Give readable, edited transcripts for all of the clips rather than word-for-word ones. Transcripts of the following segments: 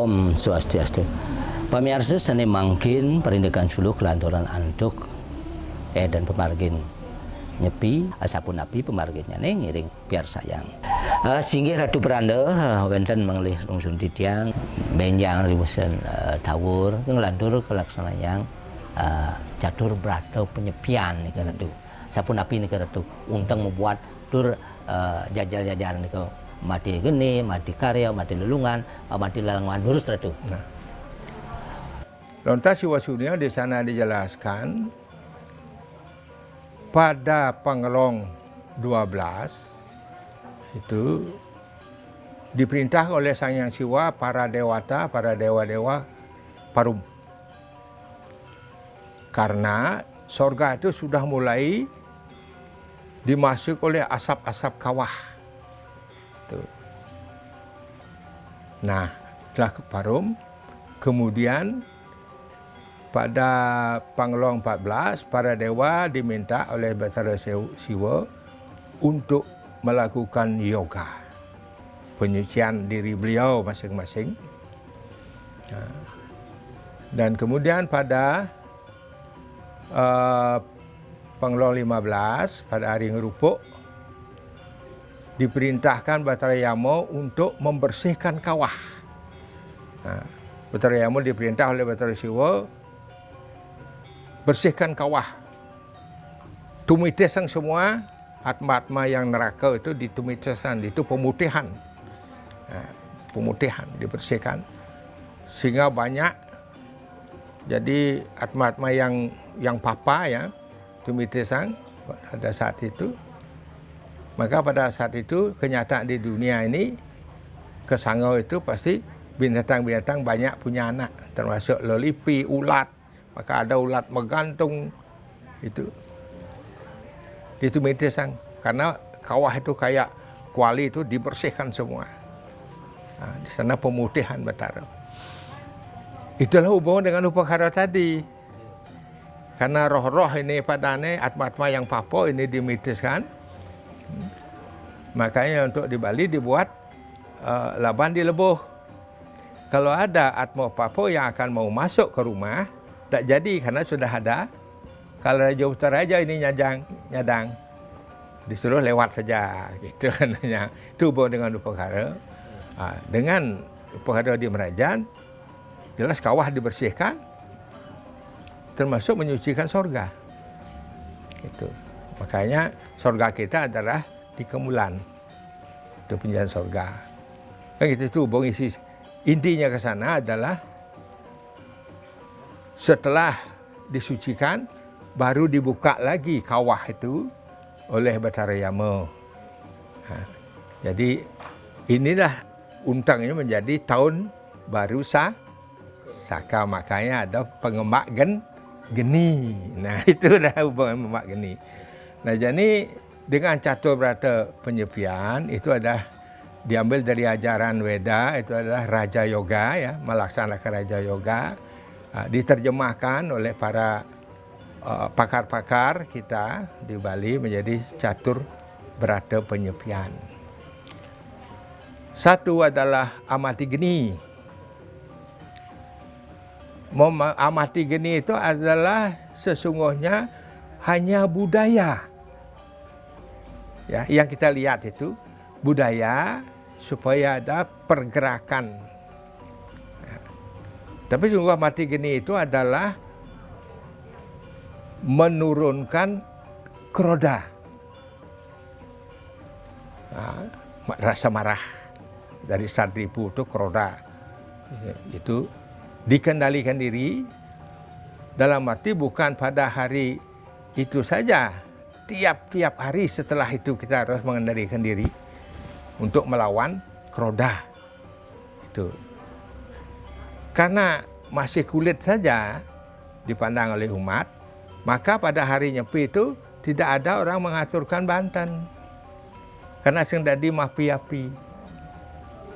Om Swastiastu. Pamirsa seni mangkin perindekan suluh kelanturan anduk dan pemargin nyepi asapun api pemarginnya ngiring biar sayang. Singgih Ratu Peranda wenten mengelih lungsun titiang benjang ribusan dawur ngelantur kelaksanaan catur brata penyepian nih Ratu. Sapun api nih Ratu untang membuat tur jajal-jajaran nih mati geni, mati karya, mati lelungan, mati lalangan lurus Ratu. Nah. Lontas Siwasunia di sana dijelaskan pada Panglong 12 itu diperintah oleh Sang Hyang Siwa para dewata, para dewa-dewa parum. Karena sorga itu sudah mulai dimasuki oleh asap-asap kawah. Tuh. Nah, setelah ke parum, kemudian pada Panglong 14, para dewa diminta oleh Bathara Siwa untuk melakukan yoga, penyucian diri beliau masing-masing. Dan kemudian pada Panglong 15, pada hari ngerupuk, diperintahkan Bathara Yama untuk membersihkan kawah. Nah, Bathara Yama diperintah oleh Bathara Siwa bersihkan kawah. Tumitesang semua atma-atma yang neraka itu ditumitesan, itu pemutihan. Nah, pemutihan dibersihkan sehingga banyak jadi atma-atma yang papa ya tumitesan pada saat itu. Maka pada saat itu kenyataan di dunia ini kesangau itu pasti binatang-binatang banyak punya anak, termasuk lelipi, ulat. Maka ada ulat menggantung itu mitisang karena kawah itu kayak kuali itu dibersihkan semua. Nah, di sana pemutihan Bathara. Itulah hubungan dengan upakara tadi. Karena roh-roh ini padane atma-atma yang papo ini dimitiskan. Makanya untuk di Bali dibuat laban di lebuh. Kalau ada atma papo yang akan mau masuk ke rumah, tak jadi karena sudah ada. Kalau Raja Utaraja ini nyadang, disuruh lewat saja, gitu katanya. Itu hubungan dengan upakara. Dengan upakara di Merajan, jelas kawah dibersihkan, termasuk menyucikan sorga. Itu. Makanya sorga kita adalah di Kemulan, itu penjalan sorga. Kan itu hubung isi intinya ke sana adalah setelah disucikan baru dibuka lagi kawah itu oleh Bathara Yama. Nah, jadi inilah untangnya menjadi tahun baru Saka, makanya ada pengemak geni. Nah, itulah hubungan pengemak geni. Nah, jadi dengan catur brata penyepian itu adalah diambil dari ajaran Weda, itu adalah Raja Yoga ya, melaksanakan Raja Yoga. Diterjemahkan oleh para pakar-pakar kita di Bali menjadi catur brata penyepian. Satu adalah amati geni. Amati geni itu adalah sesungguhnya hanya budaya. Ya, yang kita lihat itu budaya supaya ada pergerakan. Ya. Tapi sungguh amati geni itu adalah menurunkan keroda. Nah, rasa marah dari Sadripu itu keroda. Itu dikendalikan diri dalam arti bukan pada hari itu saja. Tiap-tiap hari setelah itu kita harus mengendalikan diri untuk melawan keroda. Itu. Karena masih kulit saja dipandang oleh umat, maka pada hari Nyepi itu tidak ada orang mengaturkan Banten. Karena sing dadi mapi-api.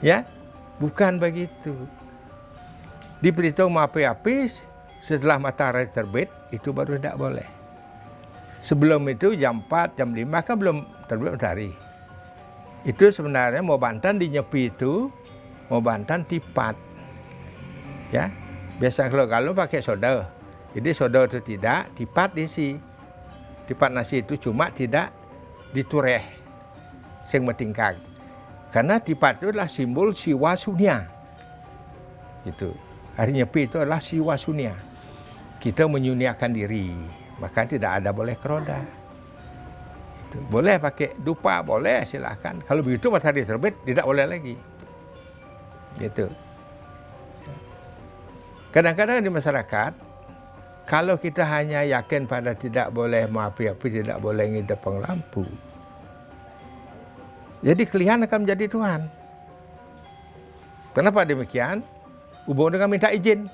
Ya, bukan begitu. Di Belitung mapi-api setelah matahari terbit itu baru tidak boleh. Sebelum itu jam 4, jam 5 kan belum terbit matahari. Itu sebenarnya mau Banten di Nyepi itu, mau Banten tipat. Ya, biasa kalau galon pakai soda. Jadi soda itu tidak tipat diisi. Tipat nasi itu cuma tidak ditureh sing metingkag. Karena tipat itu adalah simbol siwa sunia. Gitu. Hari Nyepi itu adalah siwa sunia. Kita menyuniakan diri, maka tidak ada boleh keroda. Itu. Boleh pakai dupa, boleh silahkan. Kalau begitu matahari terbit tidak boleh lagi. Gitu. Kadang-kadang di masyarakat, kalau kita hanya yakin pada tidak boleh mengapi-api, tidak boleh ngidupkan lampu, jadi kalian akan menjadi Tuhan. Kenapa demikian? Hubung dengan minta izin.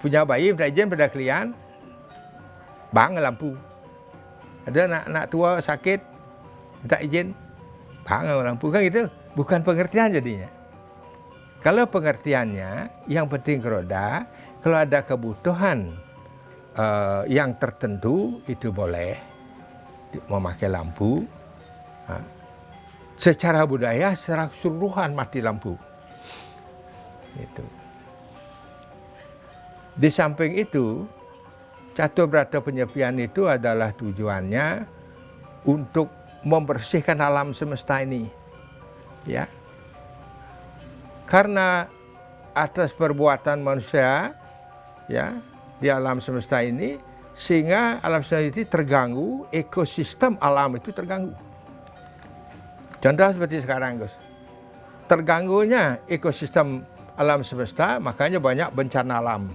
Punya bayi minta izin pada kalian, bang lampu. Ada anak tua sakit, minta izin, bang lampu. Kan gitu, bukan pengertian jadinya. Kalau pengertiannya, yang penting keroda, kalau ada kebutuhan yang tertentu, itu boleh memakai lampu. Secara budaya, secara keseluruhan mati lampu. Itu. Di samping itu, catur berata penyepian itu adalah tujuannya untuk membersihkan alam semesta ini. Ya. Karena atas perbuatan manusia, ya, di alam semesta ini, sehingga alam semesta ini terganggu, ekosistem alam itu terganggu. Contoh seperti sekarang, Gus. Terganggunya ekosistem alam semesta, makanya banyak bencana alam.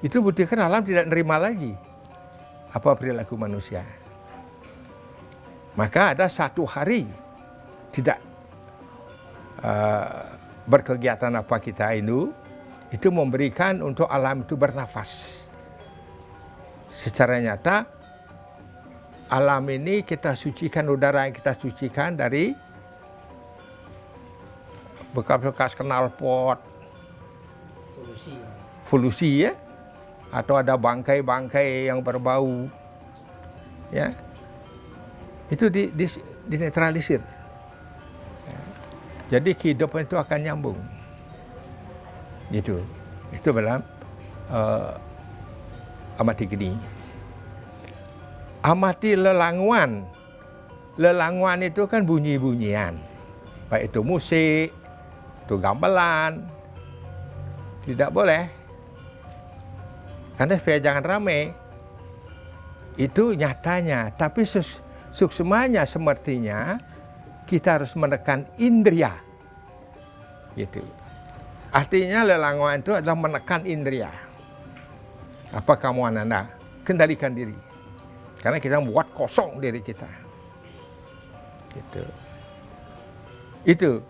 Itu buktikan alam tidak nerima lagi apa perilaku manusia. Maka ada satu hari tidak berkegiatan apa kita itu memberikan untuk alam itu bernafas. Secara nyata, alam ini kita sucikan, udara yang kita sucikan dari bekas-bekas knalpot, polusi ya, atau ada bangkai-bangkai yang berbau, ya, itu dinetralisir. Jadi kehidupan itu akan nyambung. Gitu. Itu dalam amati gini. Amati lelanguan. Lelanguan itu kan bunyi-bunyian. Baik itu musik, itu gamelan. Tidak boleh. Karena supaya jangan ramai. Itu nyatanya. Tapi suksemanya semertinya kita harus menekan indria. Gitu. Artinya lelanguan itu adalah menekan indria. Apa kamuan Anda? Kendalikan diri. Karena kita membuat kosong diri kita. Gitu. Itu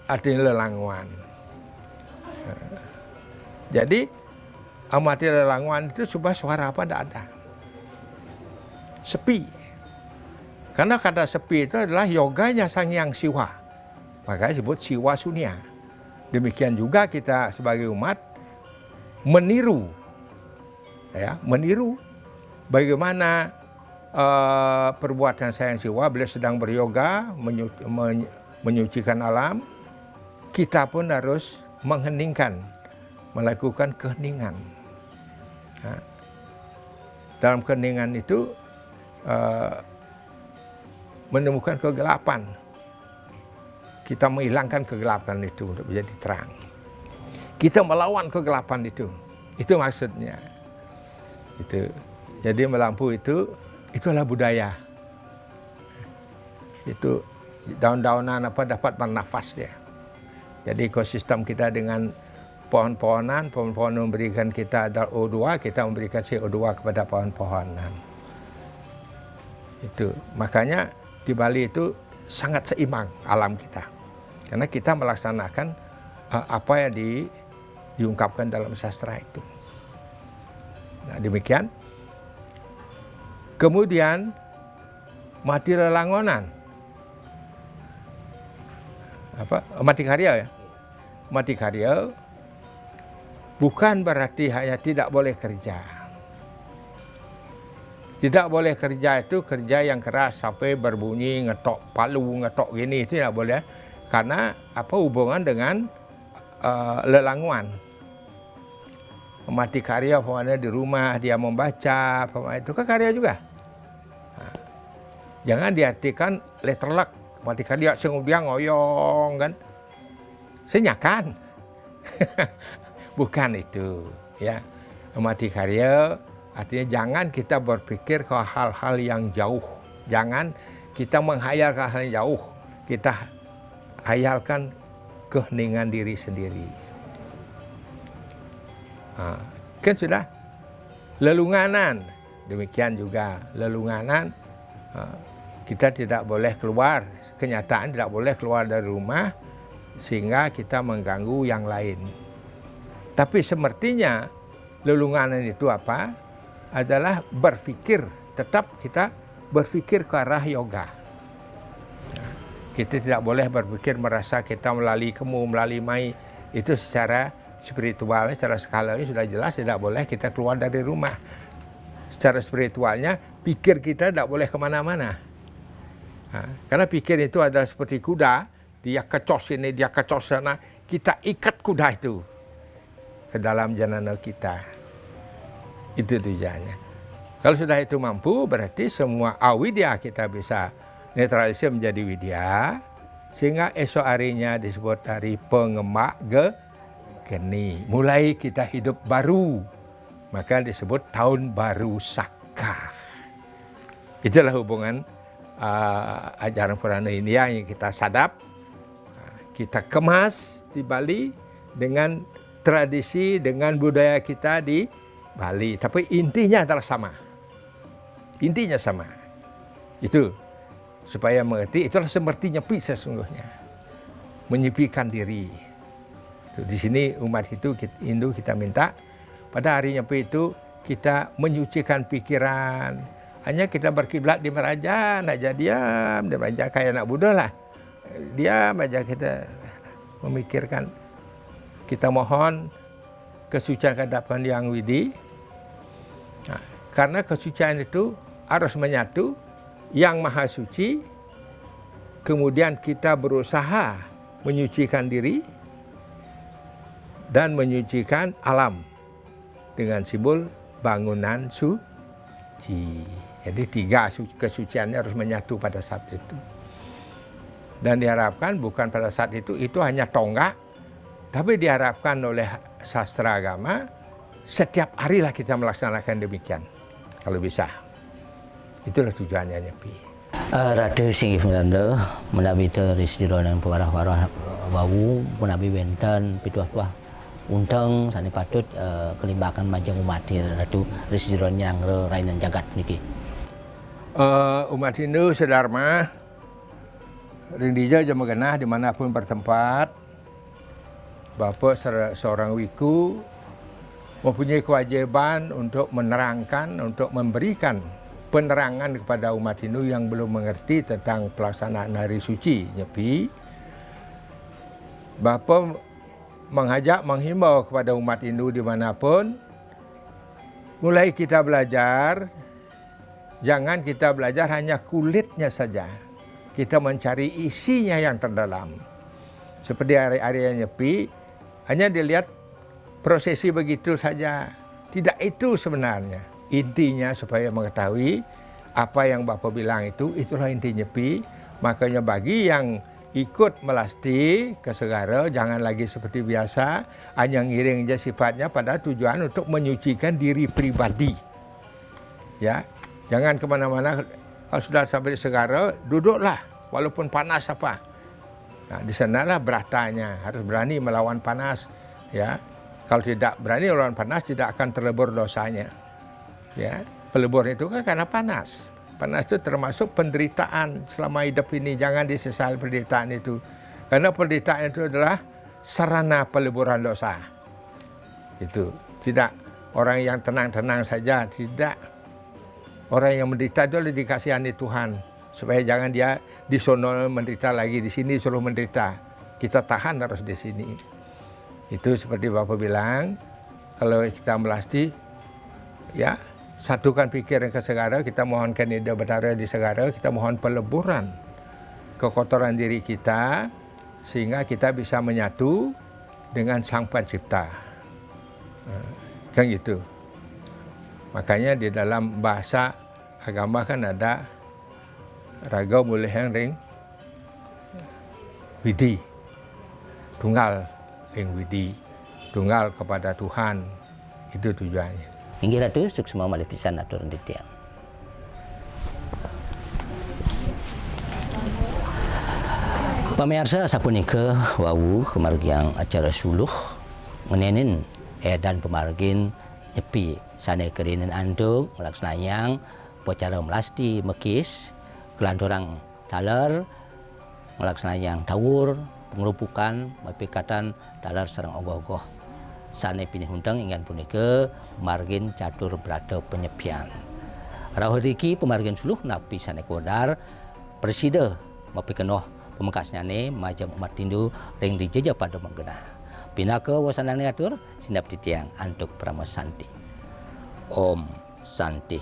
artinya lelanguan. Jadi amati lelanguan itu supaya suara apa tidak ada. Sepi. Karena kata sepi itu adalah yoganya Sang Hyang Siwa. Makanya disebut Siwa Sunia. Demikian juga kita sebagai umat meniru, ya, meniru bagaimana perbuatan Sang Hyang Siwa. Beliau sedang beryoga, menyucikan alam. Kita pun harus mengheningkan, melakukan keheningan. Nah, dalam keheningan itu menemukan kegelapan. Kita menghilangkan kegelapan itu untuk menjadi terang. Kita melawan kegelapan itu. Itu maksudnya. Itu. Jadi melampu itu itulah budaya. Itu daun-daunan apa dapat bernafas dia. Jadi ekosistem kita dengan pohon-pohonan, pohon-pohon memberikan kita O2, kita memberikan CO2 kepada pohon-pohonan. Itu. Makanya di Bali itu sangat seimbang alam kita. Karena kita melaksanakan apa yang diungkapkan dalam sastra itu. Nah, demikian. Kemudian mati lelangonan. Mati karya ya. Mati karya bukan berarti hanya tidak boleh kerja. Tidak boleh kerja itu kerja yang keras sampai berbunyi, ngetok palu, ngetok gini, itu tidak boleh. Karena apa hubungan dengan lelanguan. Mati karya pemana di rumah dia membaca, pemana itu kan karya juga. Jangan diartikan letterlek, mati karya sengubiang ngoyong kan. Senyakan. Bukan itu, ya. Mati karya artinya jangan kita berpikir ke hal-hal yang jauh. Jangan kita menghayalkan hal yang jauh. Kita hayalkan keheningan diri sendiri. Kan sudah lelunganan. Demikian juga lelunganan. Kita tidak boleh keluar. Kenyataan tidak boleh keluar dari rumah sehingga kita mengganggu yang lain. Tapi semestinya lelunganan itu apa? Adalah berpikir, tetap kita berpikir ke arah yoga. Kita tidak boleh berpikir merasa kita melalui kemu, melalui mai. Itu secara spiritualnya, secara skalanya sudah jelas tidak boleh kita keluar dari rumah. Secara spiritualnya, pikir kita tidak boleh kemana-mana. Karena pikir itu adalah seperti kuda, dia kecos ini, dia kecos sana. Kita ikat kuda itu ke dalam janana kita. Itu tujuannya. Kalau sudah itu mampu, berarti semua awidya kita bisa netralisir menjadi widya, sehingga esok harinya disebut hari pengemak geni. Mulai kita hidup baru, maka disebut tahun baru Saka. Itulah hubungan ajaran Purana India yang kita sadap, kita kemas di Bali dengan tradisi, dengan budaya kita di Bali. Tapi intinya adalah sama. Intinya sama. Itu supaya mengerti, itulah seperti nyepi sesungguhnya. Menyepikan diri. Di sini umat Hindu kita minta pada hari nyepi itu kita menyucikan pikiran. Hanya kita berkiblat di Merajan aja, diam di Merajan kayak anak Buddha lah. Diam aja kita memikirkan. Kita mohon kesucian kehadapan Yang Widi. Nah, karena kesucian itu harus menyatu Yang Maha Suci. Kemudian kita berusaha menyucikan diri dan menyucikan alam dengan simbol bangunan suci. Jadi 3 kesuciannya harus menyatu pada saat itu. Dan diharapkan bukan pada saat itu hanya tonggak, tapi diharapkan oleh sastra agama setiap harilah kita melaksanakan demikian kalau bisa. Itulah tujuannya nyepi. Rade singgih menanda menawi terisdiro nang pewarah-warah wau menawi wenten pituah-tuah undang sane patut kelimbakan majang umat radu risdiro nyang rainan jagat niki. Umat Hindu sedharma rindijo jama genah dimanapun bertempat. Bapak seorang wiku mempunyai kewajiban untuk menerangkan, untuk memberikan penerangan kepada umat Hindu yang belum mengerti tentang pelaksanaan hari suci Nyepi. Bapak mengajak, menghimbau kepada umat Hindu dimanapun, mulai kita belajar, jangan kita belajar hanya kulitnya saja. Kita mencari isinya yang terdalam. Seperti hari-hari Nyepi, hanya dilihat prosesi begitu saja. Tidak itu sebenarnya. Intinya supaya mengetahui apa yang Bapak bilang itulah inti Nyepi. Makanya bagi yang ikut melasti ke segara, jangan lagi seperti biasa, hanya ngiring aja sifatnya pada tujuan untuk menyucikan diri pribadi. Ya, jangan kemana-mana. Kalau sudah sampai di segara, duduklah, walaupun panas apa. Nah, di sanalah beratanya, harus berani melawan panas. Ya, kalau tidak berani melawan panas, tidak akan terlebur dosanya. Ya, pelebur itu kan karena panas. Panas itu termasuk penderitaan selama hidup ini. Jangan disesal penderitaan itu. Karena penderitaan itu adalah sarana peleburan dosa. Itu tidak orang yang tenang-tenang saja, tidak. Orang yang menderita itu dikasihani Tuhan. Supaya jangan dia di sono menderita lagi, di sini suruh menderita. Kita tahan harus di sini. Itu seperti Bapak bilang, kalau kita melasti, ya satukan pikiran ke segara, kita mohonkan ida betara di segara, kita mohon peleburan kekotoran diri kita, sehingga kita bisa menyatu dengan Sang Pencipta. Kan gitu. Makanya di dalam bahasa agama kan ada ragau mulih yang ring widi, tunggal ring widi, tunggal kepada Tuhan, itu tujuannya. Inggih ratu suksma malih pisan atur titiang. Pamirsa sapunika wau kemargian acara suluh menenin edan pemargin nyepi sane kerinin andung laksnayang pocara melasti mekis kelantorang dalar melaksnayang dawur pengerupukan mapikatan dalar sareng ogoh-ogoh sane pinih undang ingan punika margin catur brada penyepian rahoriki pemargin suluh napi sane kodar presida mapikenoh pemekasnyane majam umat Hindu ring dijejah pada menggenah. Pinaka wasanane atur sindap titiang antuk prama santi. Om Santi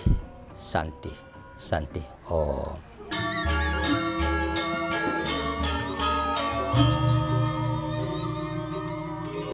Santi Santi Om.